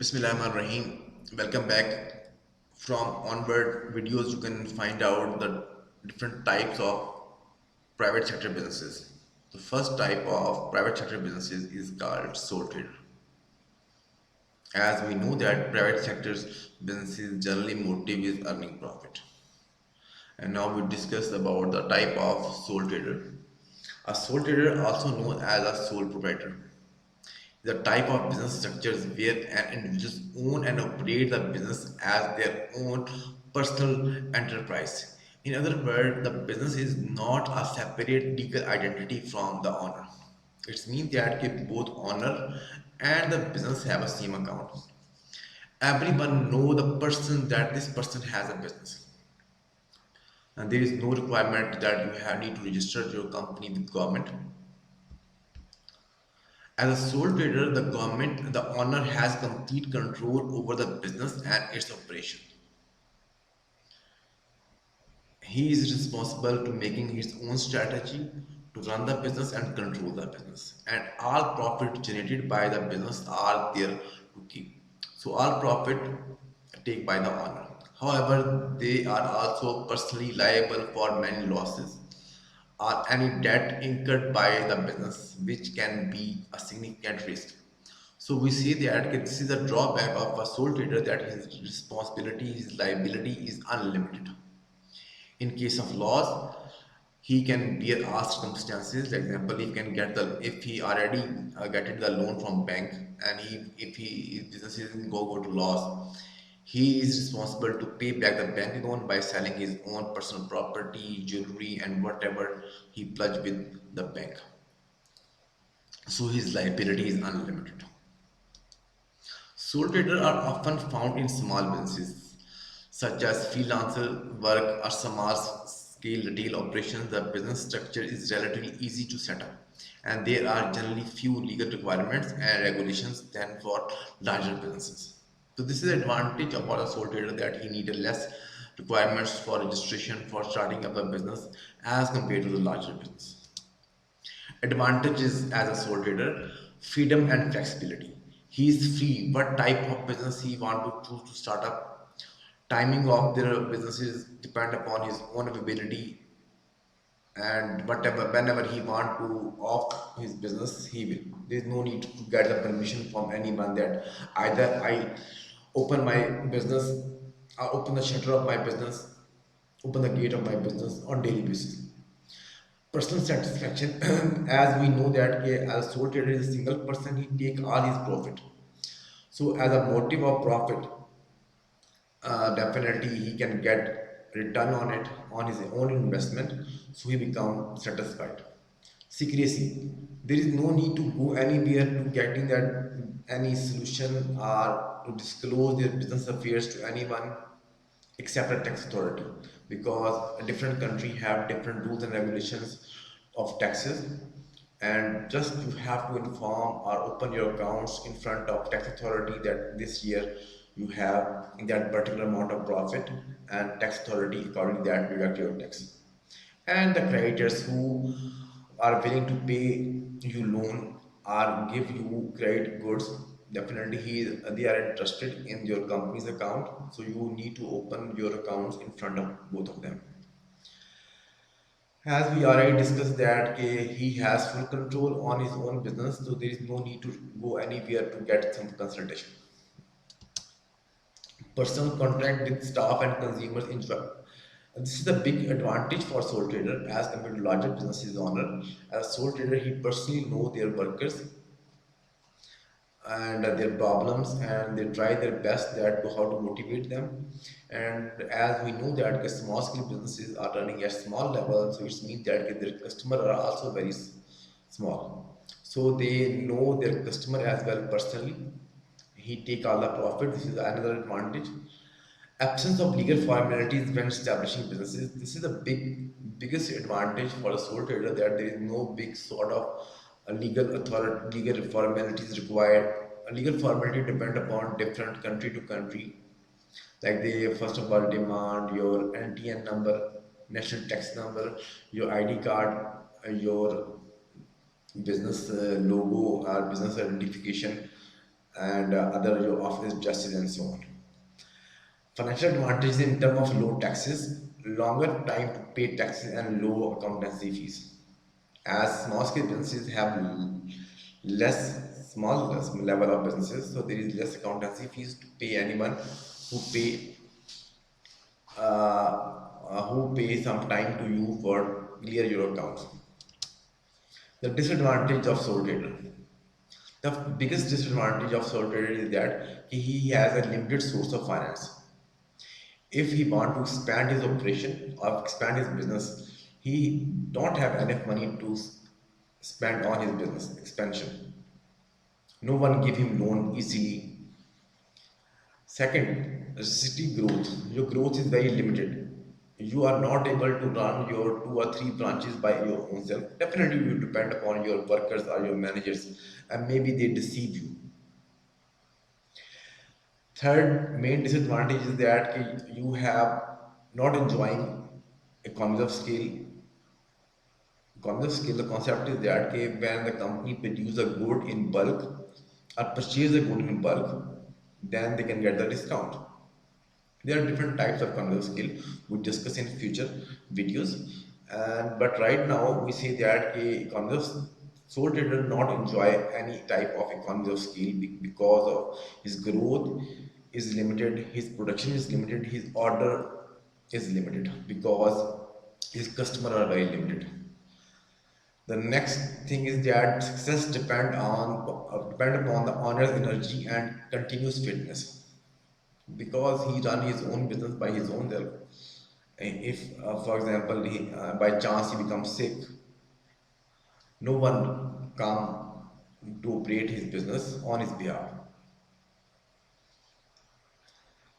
Bismillahirrahmanirrahim. Welcome back. From onward videos, you can find out the different types of private sector businesses. The first type of private sector businesses is called sole trader. As we know that private sector's businesses generally motive is earning profit. And now we discuss about the type of sole trader. A sole trader, also known as a sole proprietor, the type of business structures where an individuals own and operate the business as their own personal enterprise. In other words, the business is not a separate legal identity from the owner. It means that both owner and the business have a same account. Everyone know the person that this person has a business, and there is no requirement that you have need to register your company with government. As a sole trader, the owner has complete control over the business and its operation. He is responsible to making his own strategy to run the business and control the business. And all profit generated by the business are there to keep. So all profit take by the owner. However, they are also personally liable for many losses or any debt incurred by the business, which can be a significant risk. So we see that this is a drawback of a sole trader that his responsibility, his liability is unlimited. In case of loss, he can bear all circumstances. For example, he can get the if he already getting the loan from bank and he if he his business is go to loss, he is responsible to pay back the bank loan by selling his own personal property, jewelry, and whatever he pledged with the bank. So his liability is unlimited. Sole traders are often found in small businesses such as freelancer work or small scale retail operations. The business structure is relatively easy to set up, and there are generally few legal requirements and regulations than for larger businesses. So this is the advantage about a sole trader that he needed less requirements for registration for starting up a business as compared to the larger business. Advantages as a sole trader: freedom and flexibility. He is free what type of business he want to choose to start up. Timing of their businesses depend upon his own ability, and whatever whenever he want to off his business he will. There is no need to get the permission from anyone that either I open my business or open the shutter of my business, open the gate of my business on daily basis. Personal satisfaction. As we know that as a sole trader is a single person, he take all his profit. So as a motive of profit, definitely he can get return on it on his own investment, so he become satisfied. Secrecy. There is no need to go anywhere to getting that any solution or to disclose their business affairs to anyone except a tax authority, because a different country have different rules and regulations of taxes, and just you have to inform or open your accounts in front of tax authority that this year you have that particular amount of profit, and tax authority according to that deduct your tax. And the creditors who are willing to pay you loan or give you credit goods, definitely they are interested in your company's account, so you need to open your accounts in front of both of them. As we already discussed that he has full control on his own business, so there is no need to go anywhere to get some consultation. Personal contact with staff and consumers in fact. This is a big advantage for sole trader as compared to larger businesses owner. As a sole trader, he personally know their workers and their problems, and they try their best that to how to motivate them. And as we know that the small scale businesses are running at small level, so it means that their customer are also very small, so they know their customer as well personally. He take all the profit. This is another advantage. Absence of legal formalities when establishing businesses. This is the biggest advantage for a sole trader, that there is no big sort of legal authority, legal formalities required. A legal formality depend upon different country to country. Like they first of all demand your NTN number, national tax number, your ID card, your business logo or business identification, and other your office dresses and so on. Financial advantages in terms of low taxes, longer time to pay taxes, and low accountancy fees. As small scale businesses have less small level of businesses, so there is less accountancy fees to pay anyone who pay some time to you for clear your accounts. The disadvantage of sole trader. The biggest disadvantage of sole trader is that he has a limited source of finance. If he want to expand his operation or expand his business, he don't have enough money to spend on his business expansion. No one give him loan easily. Second, city growth. Your growth is very limited. You are not able to run your two or three branches by your own self. Definitely, you depend upon your workers or your managers, and maybe they deceive you. Third main disadvantage is that you have not enjoying economies of scale. Economies of scale, the concept is that when the company produce a good in bulk or purchase a good in bulk, then they can get the discount. There are different types of economies of scale we discuss in future videos, and but right now we say that a economies of sole trader not enjoy any type of economies of scale because of his growth is limited, his production is limited, his order is limited because his customer are very limited. The next thing is that success depend upon the owner's energy and continuous fitness because he run his own business by his own self. If, for example, by chance he becomes sick, no one come to operate his business on his behalf.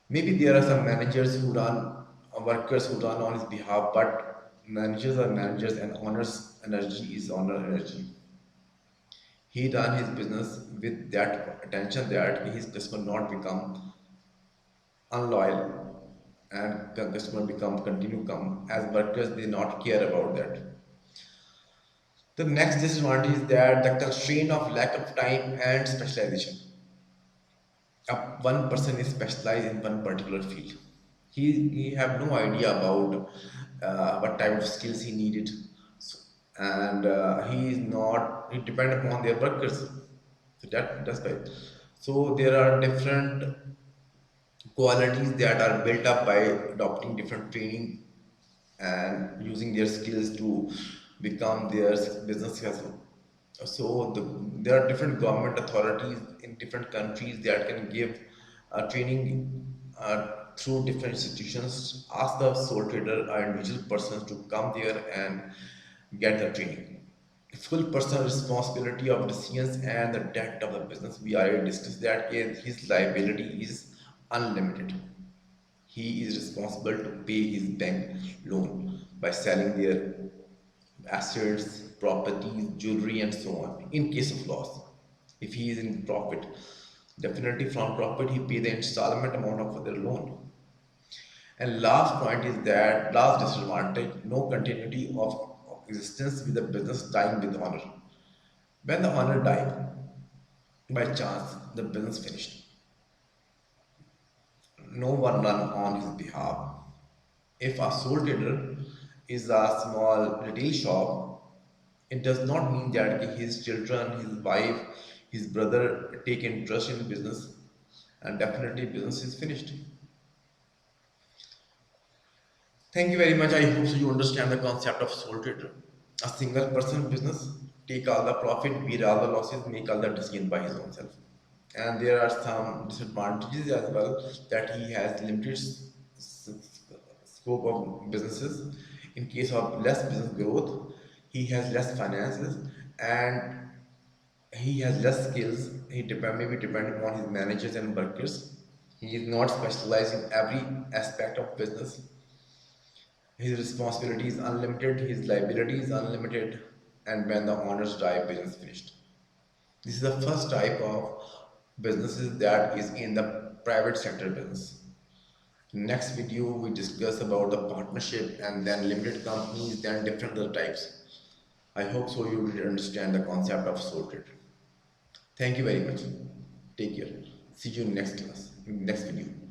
Maybe there are some managers who run, workers who run on his behalf, but managers are managers and owner's energy is owner energy. He run his business with that attention that his customer not become unloyal and the customer become continue come as workers they not care about that. The next disadvantage is that the constraint of lack of time and specialization. One person is specialized in one particular field. He have no idea about what type of skills he needed. So, and he is not he depend upon their workers. So that's right. So there are different qualities that are built up by adopting different training and using their skills to become their business successful. So there are different government authorities in different countries that can give training through different institutions. Ask the sole trader or individual persons to come there and get the training. Full personal responsibility of decisions and the debt of the business. We already discussed that his liability is unlimited. He is responsible to pay his bank loan by selling their assets, properties, jewelry, and so on in case of loss. If he is in profit, definitely from profit he pay the installment amount of their loan. And last point is that last disadvantage, no continuity of existence with the business dying with honor. When the owner died, by chance, the business finished. No one run on his behalf. If a sole trader is a small retail shop, it does not mean that his children, his wife, his brother take interest in business and definitely business is finished. Thank you very much. I hope so you understand the concept of sole trader. A single person business, take all the profit, bear all the losses, make all the decision by his own self. And there are some disadvantages as well that he has limited scope of businesses. In case of less business growth, he has less finances and he has less skills. Maybe depend upon his managers and workers. He is not specialized in every aspect of business. His responsibility is unlimited, his liability is unlimited, and when the owners die, business finished. This is the first type of businesses that is in the private sector business. Next video we discuss about the partnership and then limited companies, then different other types. I hope so you will understand the concept of sole trader. Thank you very much. Take care. See you in next class, in next video.